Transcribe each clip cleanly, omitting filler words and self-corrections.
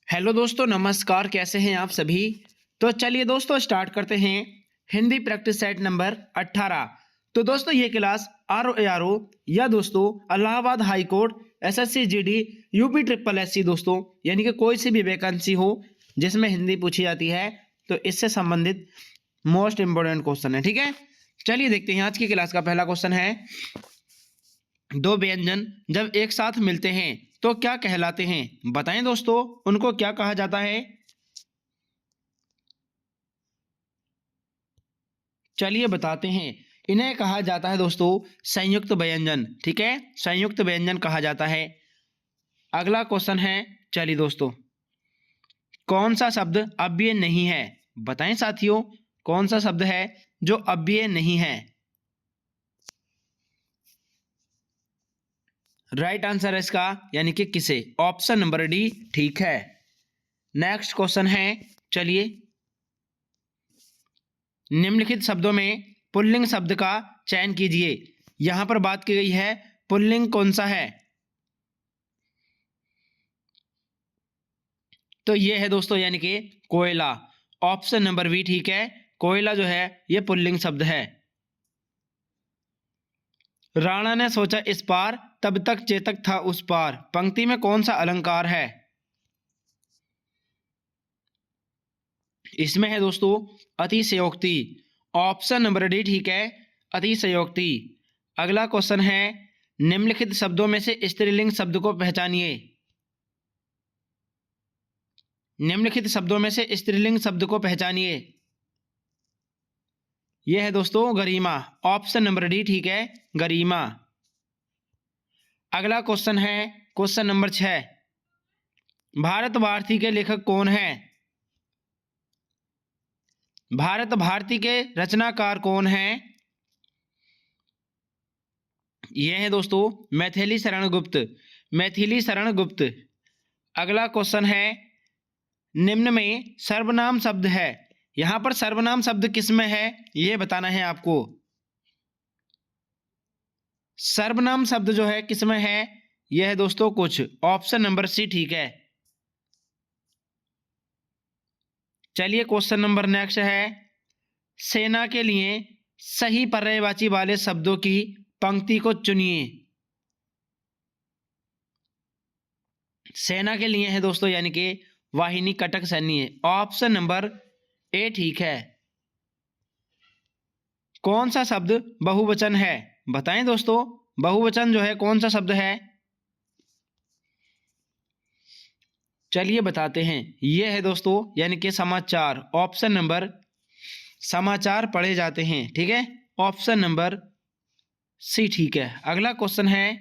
Hello दोस्तों, नमस्कार। कैसे हैं आप सभी। तो चलिए दोस्तों स्टार्ट करते हैं हिंदी प्रैक्टिस सेट नंबर 18। तो दोस्तों ये क्लास आर ओ या दोस्तों Allahabad high court SSC GD UP triple SC दोस्तों यानी कि कोई सी भी वैकेंसी हो जिसमें हिंदी पूछी जाती है तो इससे संबंधित मोस्ट इंपोर्टेंट क्वेश्चन है। ठीक है, चलिए देखते हैं। आज की क्लास का पहला क्वेश्चन है, दो व्यंजन जब एक साथ मिलते हैं तो क्या कहलाते हैं। बताएं दोस्तों, उनको क्या कहा जाता है। चलिए बताते हैं। इन्हें कहा जाता है दोस्तों संयुक्त व्यंजन। ठीक है, संयुक्त व्यंजन कहा जाता है। अगला क्वेश्चन है, चलिए दोस्तों, कौन सा शब्द अव्यय नहीं है। बताएं साथियों, कौन सा शब्द है जो अव्यय नहीं है। राइट आंसर है इसका यानी कि किसे, ऑप्शन नंबर डी ठीक है। नेक्स्ट क्वेश्चन है, चलिए, निम्नलिखित शब्दों में पुल्लिंग शब्द का चयन कीजिए। यहां पर बात की गई है पुल्लिंग कौन सा है। तो ये है दोस्तों यानी कि कोयला। ऑप्शन नंबर बी ठीक है, कोयला जो है ये पुल्लिंग शब्द है। राणा ने सोचा इस पार तब तक चेतक था उस पार, पंक्ति में कौन सा अलंकार है। इसमें है दोस्तों अतिशयोक्ति। ऑप्शन नंबर डी ठीक है, अतिशयोक्ति। अगला क्वेश्चन है, निम्नलिखित शब्दों में से स्त्रीलिंग शब्द को पहचानिए। निम्नलिखित शब्दों में से स्त्रीलिंग शब्द को पहचानिए। यह है दोस्तों गरिमा। ऑप्शन नंबर डी ठीक है, गरिमा। अगला क्वेश्चन है, क्वेश्चन नंबर 6, भारत भारती के लेखक कौन है। भारत भारती के रचनाकार कौन है। यह है दोस्तों मैथिली शरण गुप्त। मैथिली शरण गुप्त। अगला क्वेश्चन है, निम्न में सर्वनाम शब्द है। यहां पर सर्वनाम शब्द किस में है यह बताना है आपको। सर्वनाम शब्द जो है किस में है, यह है दोस्तों कुछ। ऑप्शन नंबर सी ठीक है। चलिए क्वेश्चन नंबर नेक्स्ट है, सेना के लिए सही पर्यायवाची वाले शब्दों की पंक्ति को चुनिए। सेना के लिए है दोस्तों यानी कि वाहिनी कटक सैन्य। ऑप्शन नंबर ए ठीक है। कौन सा शब्द बहुवचन है। बताएं दोस्तों, बहुवचन जो है कौन सा शब्द है। चलिए बताते हैं। यह है दोस्तों यानी कि समाचार। ऑप्शन नंबर, समाचार पढ़े जाते हैं। ठीक है, ऑप्शन नंबर सी ठीक है। अगला क्वेश्चन है,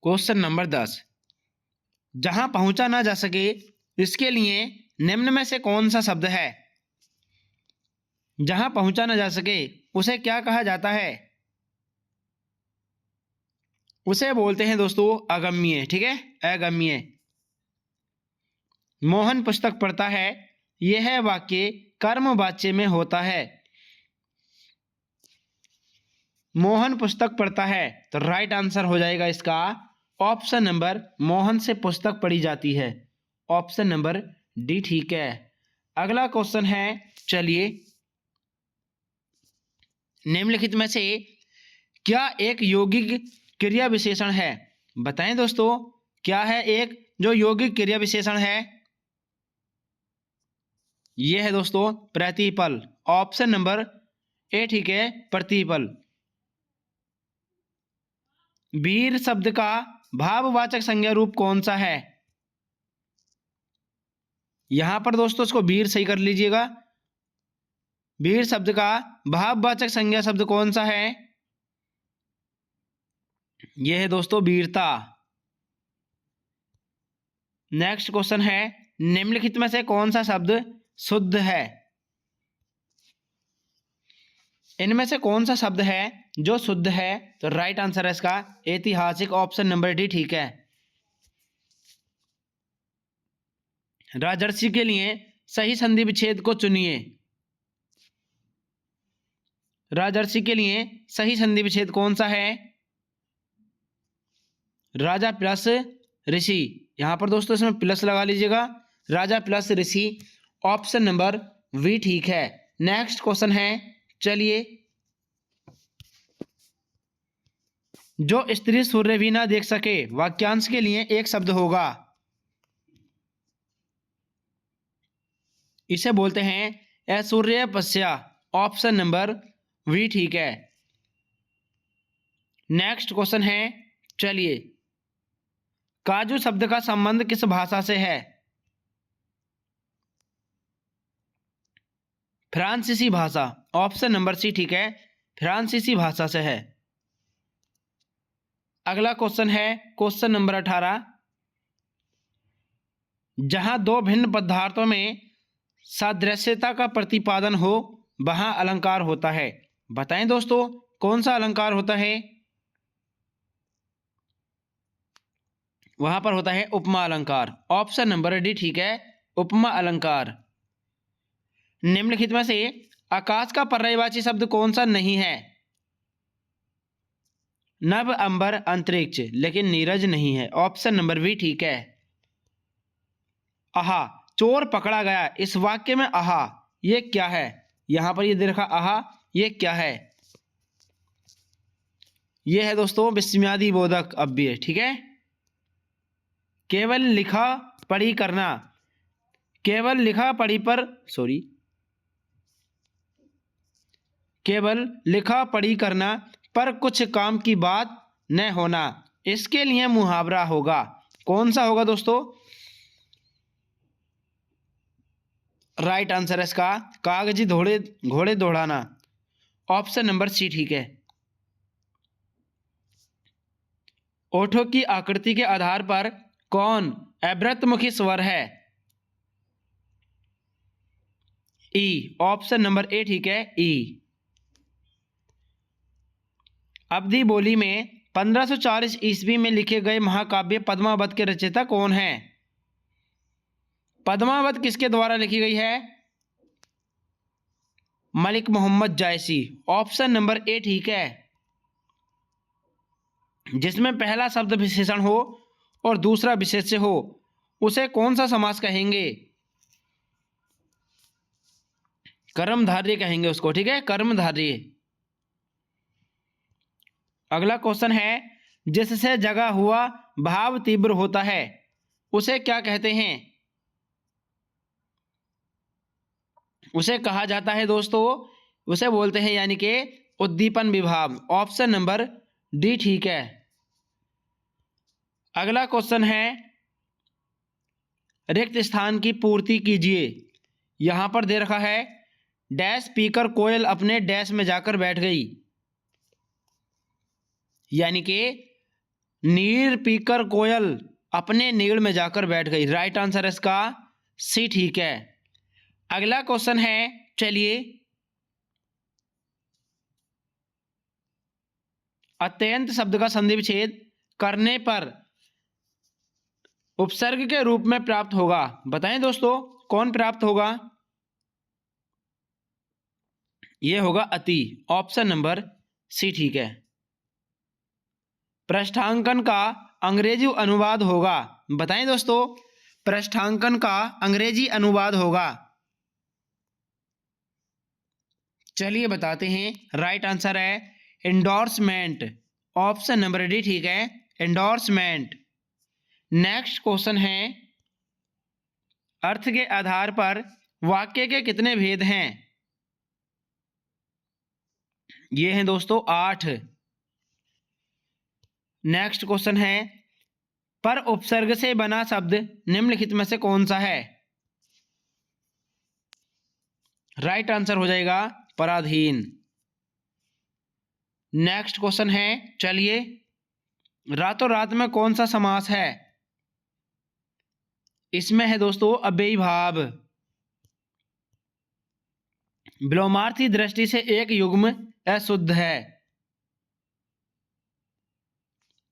क्वेश्चन नंबर 10, जहां पहुंचा ना जा सके इसके लिए निम्न में से कौन सा शब्द है। जहां पहुंचा ना जा सके उसे क्या कहा जाता है। उसे बोलते हैं दोस्तों अगम्य। ठीक है, अगम्य। मोहन पुस्तक पढ़ता है, यह वाक्य कर्मवाच्य में होता है। मोहन पुस्तक पढ़ता है तो राइट आंसर हो जाएगा इसका ऑप्शन नंबर, मोहन से पुस्तक पढ़ी जाती है। ऑप्शन नंबर डी ठीक है। अगला क्वेश्चन है, चलिए, निम्नलिखित में से क्या एक यौगिक क्रिया विशेषण है। बताएं दोस्तों, क्या है एक जो यौगिक क्रिया विशेषण है। यह है दोस्तों प्रतिपल। ऑप्शन नंबर ए ठीक है, प्रतिपल। वीर शब्द का भाववाचक संज्ञा रूप कौन सा है। यहां पर दोस्तों इसको वीर सही कर लीजिएगा। वीर शब्द का भाववाचक संज्ञा शब्द कौन सा है। यह है दोस्तों वीरता। नेक्स्ट क्वेश्चन है, निम्नलिखित में से कौन सा शब्द शुद्ध है। इनमें से कौन सा शब्द है जो शुद्ध है। तो राइट आंसर है इसका ऐतिहासिक। ऑप्शन नंबर डी ठीक है। राजर्षि के लिए सही संधि विच्छेद को चुनिए। राजर्षि के लिए सही संधि विच्छेद कौन सा है। राजा प्लस ऋषि, यहां पर दोस्तों इसमें प्लस लगा लीजिएगा, राजा प्लस ऋषि, ऑप्शन नंबर बी ठीक है। नेक्स्ट क्वेश्चन है, चलिए, जो स्त्री सूर्य भी ना देख सके वाक्यांश के लिए एक शब्द होगा, इसे बोलते हैं ऐश्वर्यपस्या, ऑप्शन नंबर बी ठीक है। नेक्स्ट क्वेश्चन है, चलिए, काजू शब्द का संबंध किस भाषा से है? फ्रांसीसी भाषा, ऑप्शन नंबर सी ठीक है, फ्रांसीसी भाषा से है। अगला क्वेश्चन है क्वेश्चन नंबर 18, जहां दो भिन्न पदार्थों में सादृश्यता का प्रतिपादन हो वहां अलंकार होता है। बताएं दोस्तों कौन सा अलंकार होता है? वहां पर होता है उपमा अलंकार, ऑप्शन नंबर डी ठीक है, उपमा अलंकार। निम्नलिखित में से आकाश का पर्यायवाची शब्द कौन सा नहीं है? नभ, अंबर, अंतरिक्ष, लेकिन नीरज नहीं है, ऑप्शन नंबर बी ठीक है। आहा, चोर पकड़ा गया, इस वाक्य में आहा ये क्या है? यहां पर ये दे रखा आहा, ये क्या है? ये है दोस्तों विस्मयादि बोधक अव्यय, ठीक है। केवल लिखा पढ़ी करना, केवल लिखा पढ़ी पर केवल लिखा पढ़ी करना पर कुछ काम की बात न होना, इसके लिए मुहावरा होगा। कौन सा होगा दोस्तों? राइट आंसर है इसका कागजी घोड़े दौड़ाना, ऑप्शन नंबर सी ठीक है। ओठों की आकृति के आधार पर कौन अवृतमुखी स्वर है? ई, ऑप्शन नंबर ए ठीक है, ई। अवधी बोली में 1540 ईस्वी में लिखे गए महाकाव्य पद्मावत के रचयिता कौन है? पद्मावत किसके द्वारा लिखी गई है? मलिक मोहम्मद जायसी, ऑप्शन नंबर ए ठीक है। जिसमें पहला शब्द विशेषण हो और दूसरा विशेष्य हो उसे कौन सा समास कहेंगे? कर्मधारय कहेंगे उसको, ठीक है, कर्मधारय। अगला क्वेश्चन है, जिससे जगा हुआ भाव तीव्र होता है उसे क्या कहते हैं? उसे कहा जाता है दोस्तों, उसे बोलते हैं यानी कि उद्दीपन विभाव, ऑप्शन नंबर डी ठीक है। अगला क्वेश्चन है, रिक्त स्थान की पूर्ति कीजिए। यहां पर दे रखा है डैश पीकर कोयल अपने डैश में जाकर बैठ गई, यानी कि नीर पीकर कोयल अपने नीड़ में जाकर बैठ गई। राइट आंसर इसका सी ठीक है। अगला क्वेश्चन है, चलिए, अत्यंत शब्द का संधि विच्छेद करने पर उपसर्ग के रूप में प्राप्त होगा। बताएं दोस्तों कौन प्राप्त होगा? यह होगा अति, ऑप्शन नंबर सी ठीक है। पृष्ठांकन का अंग्रेजी अनुवाद होगा। बताएं दोस्तों पृष्ठांकन का अंग्रेजी अनुवाद होगा। चलिए बताते हैं, राइट आंसर है एंडोर्समेंट, ऑप्शन नंबर डी ठीक है, एंडोर्समेंट। नेक्स्ट क्वेश्चन है, अर्थ के आधार पर वाक्य के कितने भेद हैं? ये हैं दोस्तों 8। नेक्स्ट क्वेश्चन है, पर उपसर्ग से बना शब्द निम्नलिखित में से कौन सा है? राइट आंसर हो जाएगा पराधीन। नेक्स्ट क्वेश्चन है, चलिए, रातों रात में कौन सा समास है? इसमें है दोस्तों अव्ययी भाव। विलोमार्थी दृष्टि से एक युग्म अशुद्ध है।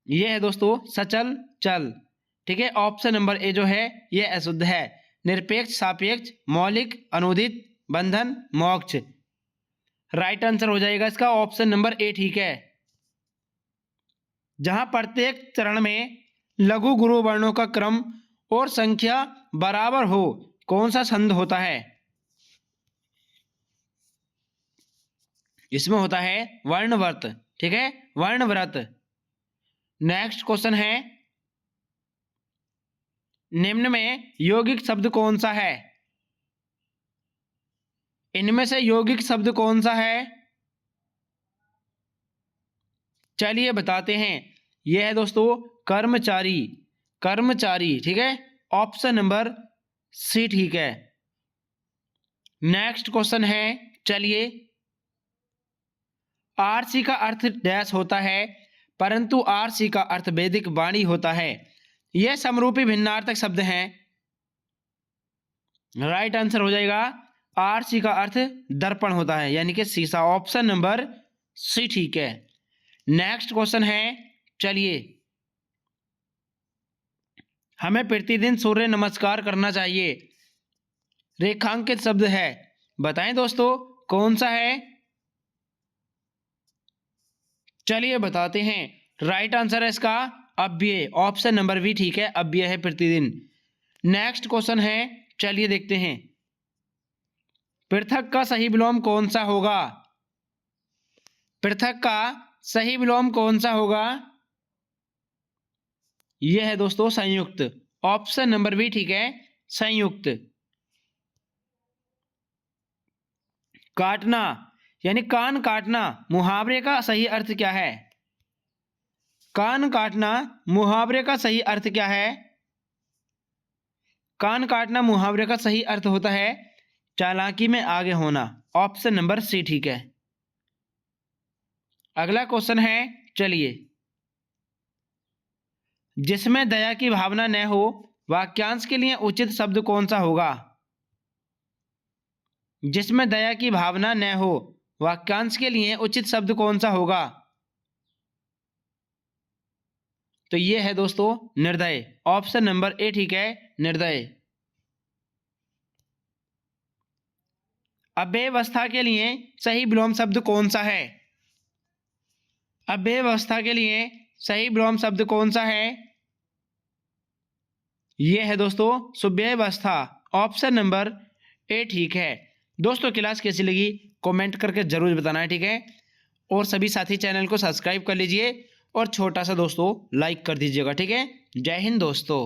यह है दोस्तों सचल चल, ठीक है, ऑप्शन नंबर ए जो है यह अशुद्ध है। निरपेक्ष, सापेक्ष, मौलिक, अनुदित, बंधन, मोक्ष। राइट आंसर हो जाएगा इसका ऑप्शन नंबर ए ठीक है। जहां प्रत्येक चरण में लघु गुरु वर्णों का क्रम और संख्या बराबर हो, कौन सा छंद होता है? इसमें होता है वर्णव्रत। ठीक है, वर्णव्रत। नेक्स्ट क्वेश्चन है, निम्न में यौगिक शब्द कौन सा है? इनमें से यौगिक शब्द कौन सा है? चलिए बताते हैं। यह है दोस्तों कर्मचारी। कर्मचारी, ठीक है, ऑप्शन नंबर सी ठीक है। नेक्स्ट क्वेश्चन है, चलिए, आरसी का अर्थ डैश होता है, परंतु आरसी का अर्थ वैदिक वाणी होता है। यह समरूपी भिन्नार्थक शब्द हैं। राइट आंसर हो जाएगा आरसी का अर्थ दर्पण होता है, यानी कि शीशा। ऑप्शन नंबर सी ठीक है। नेक्स्ट क्वेश्चन है, चलिए, हमें प्रतिदिन सूर्य नमस्कार करना चाहिए। रेखांकित शब्द है, बताएं दोस्तों कौन सा है? चलिए बताते हैं। राइट आंसर है इसका अव्यय। ऑप्शन नंबर बी ठीक है, अव्यय है प्रतिदिन। नेक्स्ट क्वेश्चन है, चलिए देखते हैं, पृथक का सही विलोम कौन सा होगा? पृथक का सही विलोम कौन सा होगा? यह है दोस्तों संयुक्त। ऑप्शन नंबर बी ठीक है, संयुक्त। काटना यानी कान काटना, मुहावरे का सही अर्थ क्या है? कान काटना मुहावरे का सही अर्थ क्या है? कान काटना मुहावरे का सही अर्थ होता है चालाकी में आगे होना। ऑप्शन नंबर सी ठीक है। अगला क्वेश्चन है, चलिए, जिसमें दया की भावना न हो, वाक्यांश के लिए उचित शब्द कौन सा होगा? जिसमें दया की भावना न हो, वाक्यांश के लिए उचित शब्द कौन सा होगा? तो ये है दोस्तों निर्दय। ऑप्शन नंबर ए ठीक है, निर्दय। अव्यवस्था के लिए सही विलोम शब्द कौन सा है? अव्यवस्था के लिए सही विलोम शब्द कौन सा है? यह है दोस्तों सुव्यवस्था। ऑप्शन नंबर ए ठीक है। दोस्तों क्लास कैसी लगी कमेंट करके जरूर बताना है, ठीक है। और सभी साथी चैनल को सब्सक्राइब कर लीजिए और छोटा सा दोस्तों लाइक कर दीजिएगा, ठीक है। जय हिंद दोस्तों।